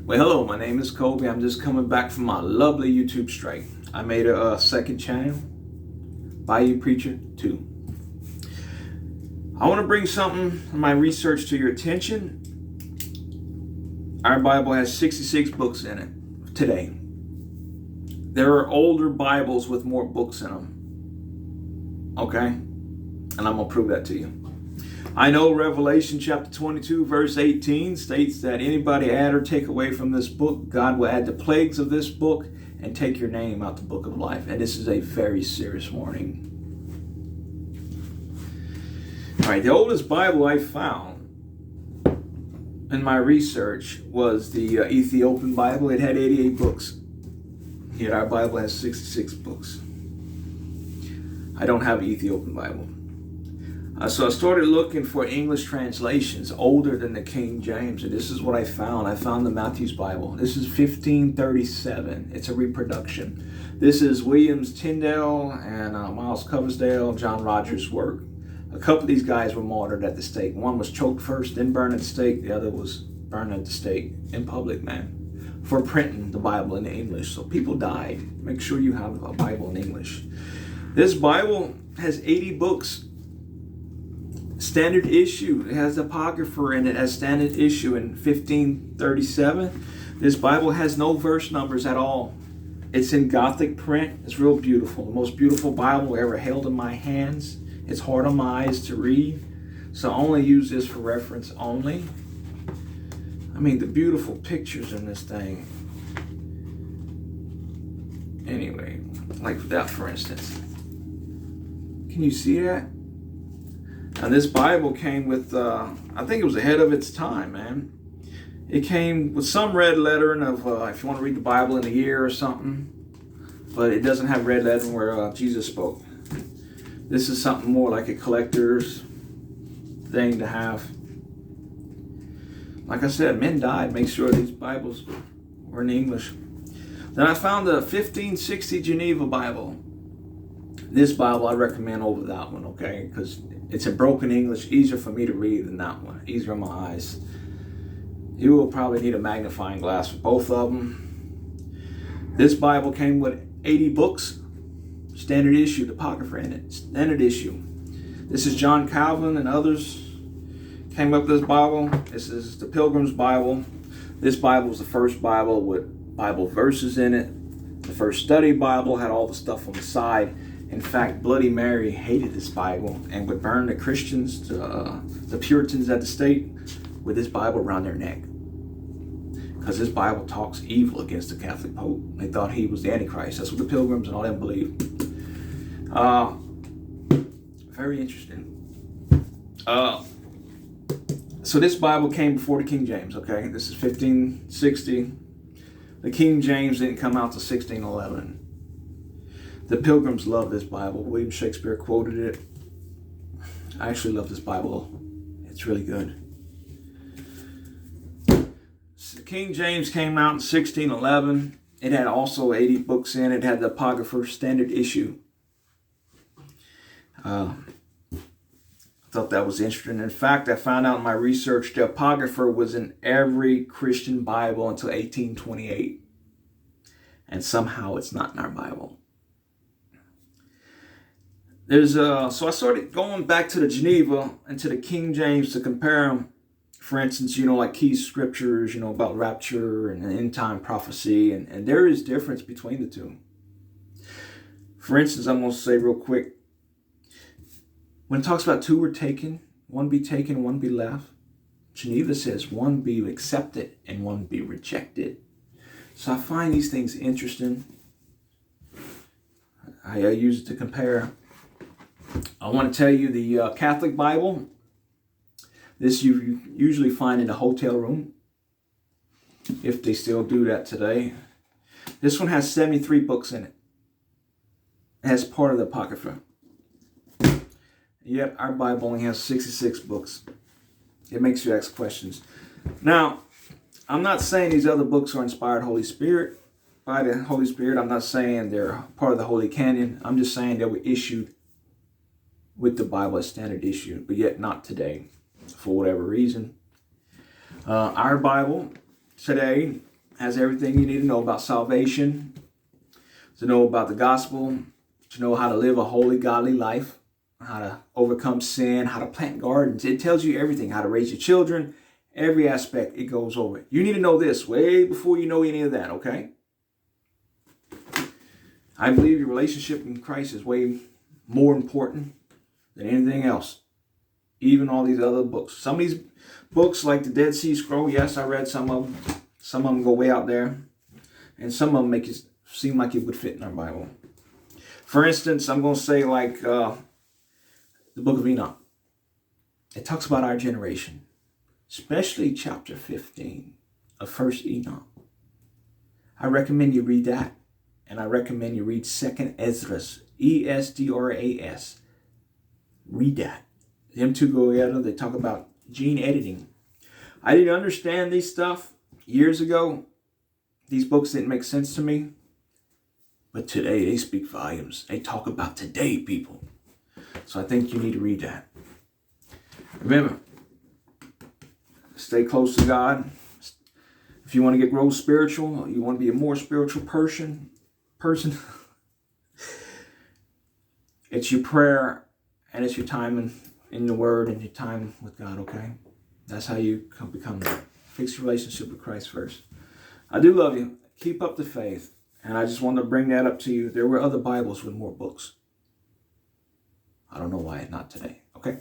Well, hello, my name is Kobe. I'm just coming back from my lovely YouTube strike. I made a second channel, Bayou Preacher 2. I want to bring something in my research to your attention. Our Bible has 66 books in it today. There are older Bibles with more books in them. Okay? And I'm going to prove that to you. I know Revelation chapter 22 verse 18 states that anybody add or take away from this book, God will add the plagues of this book and take your name out the book of life. And this is a very serious warning. All right, the oldest Bible I found in my research was the Ethiopian Bible. It had 88 books. Yet our Bible has 66 books. I don't have an Ethiopian Bible. So I started looking for English translations older than the King James, and this is what I found. I found the Matthew's Bible. This is 1537. It's a reproduction. This is Williams Tyndale and Miles Coverdale, John Rogers' work. A couple of these guys were martyred at the stake. One was choked first, then burned at the stake. The other was burned at the stake in public, man, for printing the Bible in English. So people died. Make sure you have a Bible in English. This Bible has 80 books. Standard issue. It has Apocrypha in it as standard issue in 1537. This Bible has no verse numbers at all. It's in Gothic print. It's real beautiful. The most beautiful Bible I ever held in my hands. It's hard on my eyes to read, so I only use this for reference only. I mean, the beautiful pictures in this thing. Anyway, like that, for instance. Can you see that? Now, this Bible came with, I think it was ahead of its time, man. It came with some red lettering of, if you want to read the Bible in a year or something, but it doesn't have red lettering where Jesus spoke. This is something more like a collector's thing to have. Like I said, men died. Make sure these Bibles were in English. Then I found the 1560 Geneva Bible. This Bible I recommend over that one, okay? Because it's in broken English, easier for me to read than that one, easier on my eyes. You will probably need a magnifying glass for both of them. This Bible came with 80 books, standard issue, the Apocrypha in it, standard issue. This is John Calvin and others came up with this Bible. This is the Pilgrims Bible. This Bible was the first Bible with Bible verses in it. The first study Bible had all the stuff on the side. In fact, Bloody Mary hated this Bible and would burn the Christians, the Puritans at the stake, with this Bible around their neck. Because this Bible talks evil against the Catholic Pope. They thought he was the Antichrist. That's what the Pilgrims and all them believed. Very interesting. So this Bible came before the King James, okay? This is 1560. The King James didn't come out till 1611. The Pilgrims loved this Bible. William Shakespeare quoted it. I actually love this Bible. It's really good. So King James came out in 1611. It had also 80 books in it. It had the Apocrypha standard issue. I thought that was interesting. In fact, I found out in my research the Apocrypha was in every Christian Bible until 1828. And somehow it's not in our Bible. So I started going back to the Geneva and to the King James to compare them. For instance, like key scriptures, about rapture and end time prophecy. And there is difference between the two. For instance, I'm going to say real quick. When it talks about two were taken, one be taken, one be left. Geneva says one be accepted and one be rejected. So I find these things interesting. I use it to compare. I want to tell you the Catholic Bible. This you usually find in a hotel room, if they still do that today. This one has 73 books in it. As part of the Apocrypha. Yet our Bible only has 66 books. It makes you ask questions. Now, I'm not saying these other books are inspired by the Holy Spirit. I'm not saying they're part of the Holy Canon. I'm just saying they were issued with the Bible as standard issue, but yet not today, for whatever reason. Our Bible today Has everything you need to know about salvation, to know about the gospel, to know how to live a holy, godly life, how to overcome sin, how to plant gardens. It tells you everything, how to raise your children, every aspect it goes over. You need to know this way before you know any of that, okay? I believe your relationship in Christ is way more important than anything else. Even all these other books. Some of these books like the Dead Sea Scroll, yes, I read some of them. Some of them go way out there. And some of them make it seem like it would fit in our Bible. For instance, I'm going to say like the book of Enoch. It talks about our generation. Especially chapter 15 of 1st Enoch. I recommend you read that. And I recommend you read 2nd Esdras. Esdras. Read that. Them two go together. They talk about gene editing. I didn't understand these stuff years ago. These books didn't make sense to me. But today they speak volumes. They talk about today, people. So I think you need to read that. Remember, stay close to God. If you want to grow spiritual, you want to be a more spiritual person, it's your prayer and it's your time in the Word and your time with God, okay? That's how you fix your relationship with Christ first. I do love you. Keep up the faith. And I just wanted to bring that up to you. There were other Bibles with more books. I don't know why not today, okay?